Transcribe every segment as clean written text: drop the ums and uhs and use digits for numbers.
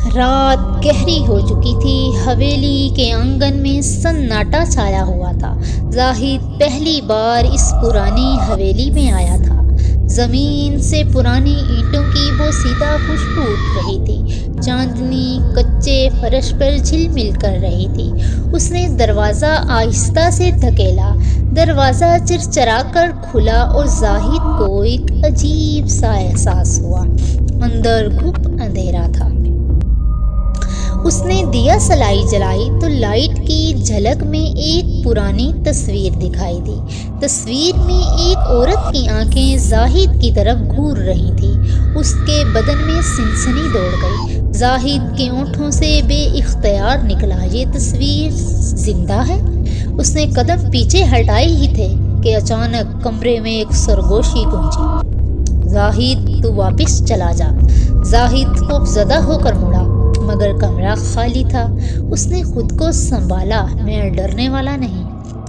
رات گہری ہو چکی تھی۔ حویلی کے آنگن میں سناٹا چھایا ہوا تھا۔ زاہد پہلی بار اس پرانی حویلی میں آیا تھا۔ زمین سے پرانی اینٹوں کی وہ سیدھا خوشبو اٹھ رہی تھی۔ چاندنی کچے فرش پر جھلمل کر رہی تھی۔ اس نے دروازہ آہستہ سے دھکیلا۔ دروازہ چرچرا کر کھلا اور زاہد کو ایک عجیب سا احساس ہوا۔ اندر گھپ اندھیرا تھا۔ اس نے دیا سلائی جلائی تو لائٹ کی جھلک میں ایک پرانی تصویر دکھائی دی۔ تصویر میں ایک عورت کی آنکھیں زاہد کی طرف گھور رہی تھیں۔ اس کے بدن میں سنسنی دوڑ گئی۔ زاہد کے ہونٹوں سے بے اختیار نکلا، یہ تصویر زندہ ہے؟ اس نے قدم پیچھے ہٹائے ہی تھے کہ اچانک کمرے میں ایک سرگوشی گونجی۔ زاہد تو واپس چلا جا۔ زاہد خوف زدہ ہو کر مڑا، مگر کمرہ خالی تھا۔ اس نے خود کو سنبھالا، میں ڈرنے والا نہیں۔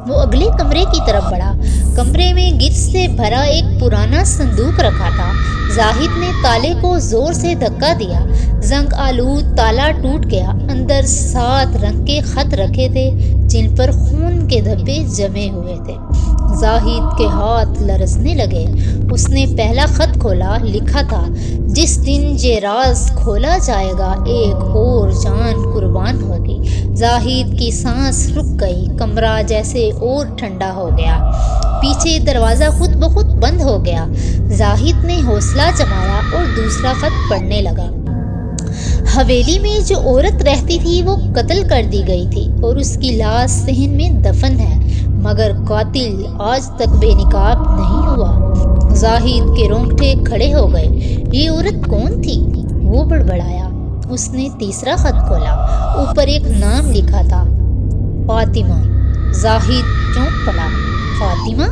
وہ اگلے کمرے کی طرف بڑھا۔ کمرے میں گچ سے بھرا ایک پرانا صندوق رکھا تھا۔ زاہد نے تالے کو زور سے دھکا دیا۔ زنگ آلود تالا ٹوٹ گیا۔ اندر 7 رنگ کے خط رکھے تھے جن پر خون کے دھبے جمے ہوئے تھے۔ زاہد کے ہاتھ لرزنے لگے۔ اس نے پہلا خط کھولا۔ لکھا تھا، جس دن یہ راز کھولا جائے گا ایک اور جان قربان ہوگی۔ زاہد کی سانس رک گئی۔ کمرہ جیسے اور ٹھنڈا ہو گیا۔ پیچھے دروازہ خود بخود بند ہو گیا۔ زاہد نے حوصلہ جمایا اور دوسرا خط پڑھنے لگا۔ حویلی میں جو عورت رہتی تھی وہ قتل کر دی گئی تھی اور اس کی لاش صحن میں دفن ہے، مگر قاتل آج تک بے نقاب نہیں ہوا۔ زاہد کے رونگٹے کھڑے ہو گئے۔ یہ عورت کون تھی؟ وہ بڑبڑایا۔ اس نے تیسرا خط کھولا۔ اوپر ایک نام لکھا تھا، فاطمہ۔ زاہد چونک پڑا۔ فاطمہ؟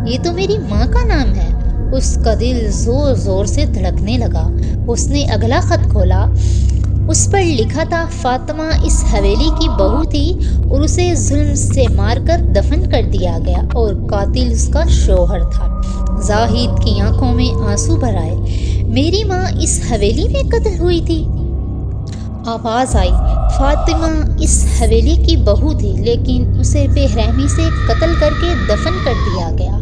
یہ تو میری ماں کا نام ہے۔ اس کا دل زور زور سے دھڑکنے لگا۔ اس نے اگلا خط کھولا۔ اس پر لکھا تھا، فاطمہ اس حویلی کی بہو تھی اور اسے ظلم سے مار کر دفن کر دیا گیا اور قاتل اس کا شوہر تھا۔ زاہد کی آنکھوں میں آنسو بھر آئے۔ میری ماں اس حویلی میں قتل ہوئی تھی؟ آواز آئی، فاطمہ اس حویلی کی بہو تھی لیکن اسے بے رحمی سے قتل کر کے دفن کر دیا گیا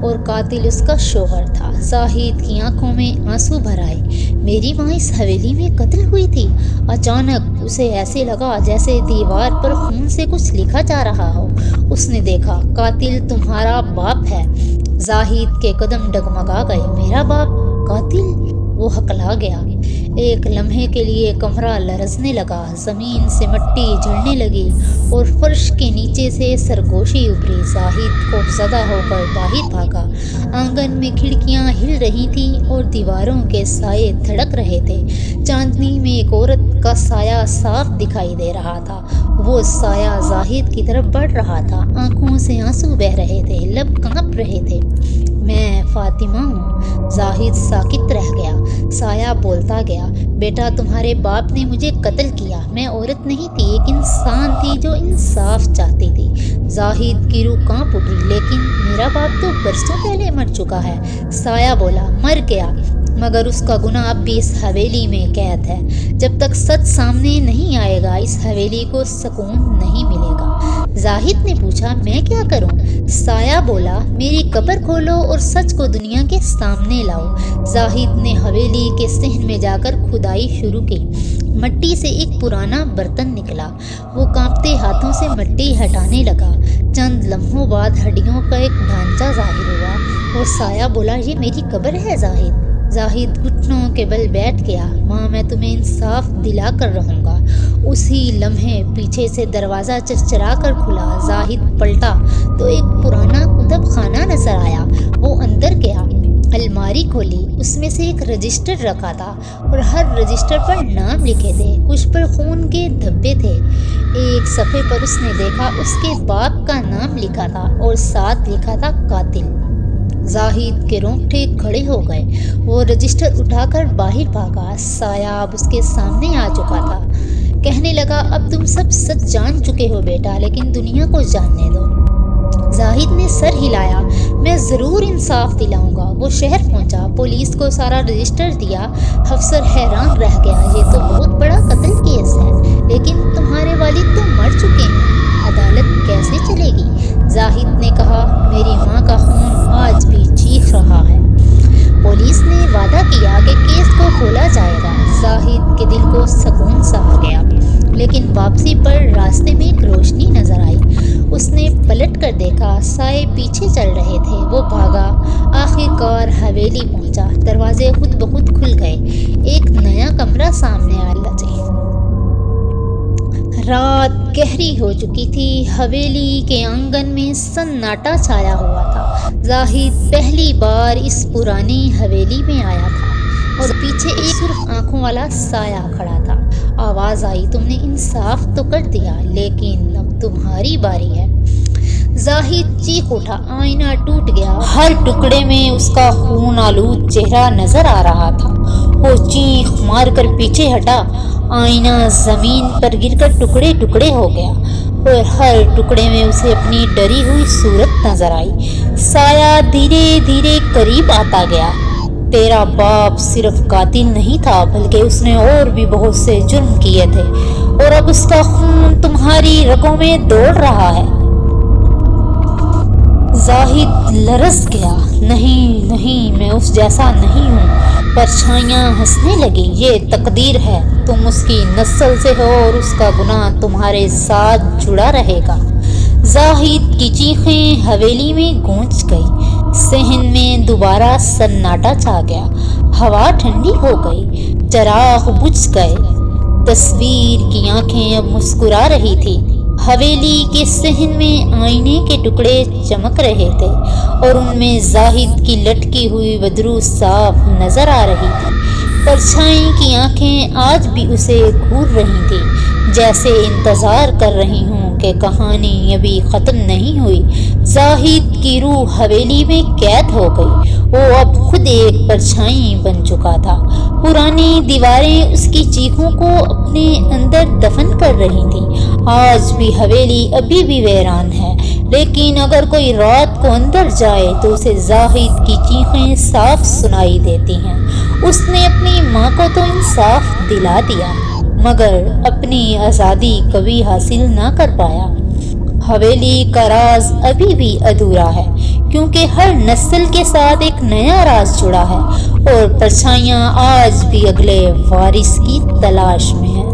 اور قاتل اس کا شوہر تھا۔ زاہد کی آنکھوں میں آنسو بھر آئے۔ میری ماں اس حویلی میں قتل ہوئی تھی؟ اچانک اسے ایسے لگا جیسے دیوار پر خون سے کچھ لکھا جا رہا ہو۔ اس نے دیکھا، قاتل تمہارا باپ ہے۔ زاہد کے قدم ڈگمگا گئے۔ میرا باپ قاتل؟ وہ ہکلا گیا۔ ایک لمحے کے لیے کمرہ لرزنے لگا۔ زمین سے مٹی جھڑنے لگی اور فرش کے نیچے سے سرگوشی ابھری۔ زاہد خوفزدہ ہو کر باہر بھاگا۔ آنگن میں کھڑکیاں ہل رہی تھیں اور دیواروں کے سائے دھڑک رہے تھے۔ چاندنی میں ایک عورت کا سایہ صاف دکھائی دے رہا تھا۔ وہ سایہ زاہد کی طرف بڑھ رہا تھا۔ آنکھوں سے آنسو بہہ رہے تھے، لب کانپ رہے تھے۔ میں فاطمہ ہوں۔ زاہد ساکت رہ گیا۔ سایہ بولتا گیا، بیٹا تمہارے باپ نے مجھے قتل کیا۔ میں عورت نہیں تھی، ایک انسان تھی جو انصاف چاہتی تھی۔ زاہد کی روح کانپ اٹھی، لیکن میرا باپ تو برسوں پہلے مر چکا ہے۔ سایہ بولا، مر گیا، مگر اس کا گناہ اب بھی اس حویلی میں قید ہے۔ جب تک سچ سامنے نہیں آئے گا اس حویلی کو سکون نہیں ملے گا۔ زاہد نے پوچھا، میں کیا کروں؟ سایہ بولا، میری قبر کھولو اور سچ کو دنیا کے سامنے لاؤ۔ زاہد نے حویلی کے صحن میں جا کر کھدائی شروع کی۔ مٹی سے ایک پرانا برتن نکلا۔ وہ کانپتے ہاتھوں سے مٹی ہٹانے لگا۔ چند لمحوں بعد ہڈیوں کا ایک ڈھانچہ ظاہر ہوا اور سایہ بولا، یہ میری قبر ہے زاہد۔ زاہد گھٹنوں کے بل بیٹھ گیا۔ ماں میں تمہیں انصاف دلا کر رہوں گا۔ اسی لمحے پیچھے سے دروازہ چرچرا کر کھلا۔ زاہد پلٹا تو ایک پرانا کتب خانہ نظر آیا۔ وہ اندر گیا، الماری کھولی، اس میں سے ایک رجسٹر رکھا تھا اور ہر رجسٹر پر نام لکھے تھے۔ کچھ پر خون کے دھبے تھے۔ ایک صفحے پر اس نے دیکھا اس کے باپ کا نام لکھا تھا اور ساتھ لکھا تھا قاتل۔ زاہد کے رونگٹے کھڑے ہو گئے۔ وہ رجسٹر اٹھا کر باہر بھاگا۔ سایہ اب اس کے سامنے آ چکا تھا۔ کہنے لگا، اب تم سب سچ جان چکے ہو بیٹا، لیکن دنیا کو جاننے دو۔ زاہد نے سر ہلایا، میں ضرور انصاف دلاؤں گا۔ وہ شہر پہنچا، پولیس کو سارا رجسٹر دیا۔ افسر حیران رہ گیا، یہ تو بہت بڑا قتل زاہد کے دل کو سکون سا آ گیا، لیکن واپسی پر راستے میں ایک روشنی نظر آئی۔ اس نے پلٹ کر دیکھا، سائے پیچھے چل رہے تھے۔ وہ بھاگا، آخر کار حویلی پہنچا۔ دروازے خود بخود کھل گئے، ایک نیا کمرہ سامنے آ لچے۔ رات گہری ہو چکی تھی، حویلی کے آنگن میں سناٹا چھایا ہوا تھا۔ زاہد پہلی بار اس پرانی حویلی میں آیا تھا اور پیچھے ایک سرخ آنکھوں والا سایہ کھڑا تھا۔ آواز آئی، تم نے انصاف تو کر دیا، لیکن اب تمہاری باری ہے۔ زاہد چیخ اٹھا، آئینہ ٹوٹ گیا، ہر ٹکڑے میں اس کا خون آلود چہرہ نظر آ رہا تھا۔ وہ چیخ مار کر پیچھے ہٹا، آئینہ زمین پر گر کر ٹکڑے ٹکڑے ہو گیا اور ہر ٹکڑے میں اسے اپنی ڈری ہوئی صورت نظر آئی۔ سایہ دھیرے دھیرے قریب آتا گیا۔ تیرا باپ صرف قاتل نہیں تھا، بلکہ اس نے اور بھی بہت سے جرم کیے تھے، اور اب اس کا خون تمہاری رگوں میں دوڑ رہا ہے۔ زاہد لرز گیا، نہیں نہیں، میں اس جیسا نہیں ہوں۔ پرچھائیاں ہنسنے لگی، یہ تقدیر ہے، تم اس کی نسل سے ہو اور اس کا گناہ تمہارے ساتھ جڑا رہے گا۔ زاہد کی چیخیں حویلی میں گونج گئی، صحن میں دوبارہ سناٹا چھا گیا، ہوا ٹھنڈی ہو گئی، چراغ بجھ گئے، تصویر کی آنکھیں اب مسکرا رہی تھی۔ حویلی کے صحن میں آئینے کے ٹکڑے چمک رہے تھے اور ان میں زاہد کی لٹکی ہوئی بدرو صاف نظر آ رہی تھی۔ پرچھائی کی آنکھیں آج بھی اسے گھور رہی تھیں، جیسے انتظار کر رہی ہوں کہ کہانی ابھی ختم نہیں ہوئی۔ زاہد کی روح حویلی میں قید ہو گئی، وہ اب خود ایک پرچھائی بن چکا تھا۔ پرانی دیواریں اس کی چیخوں کو اپنے اندر دفن کر رہی تھیں۔ آج بھی حویلی ابھی بھی ویران ہے، لیکن اگر کوئی رات کو اندر جائے تو اسے زاہد کی چیخیں صاف سنائی دیتی ہیں۔ اس نے اپنی ماں کو تو انصاف دلا دیا، مگر اپنی آزادی کبھی حاصل نہ کر پایا۔ حویلی کا راز ابھی بھی ادھورا ہے، کیونکہ ہر نسل کے ساتھ ایک نیا راز جڑا ہے، اور پرچھائیاں آج بھی اگلے وارث کی تلاش میں ہیں۔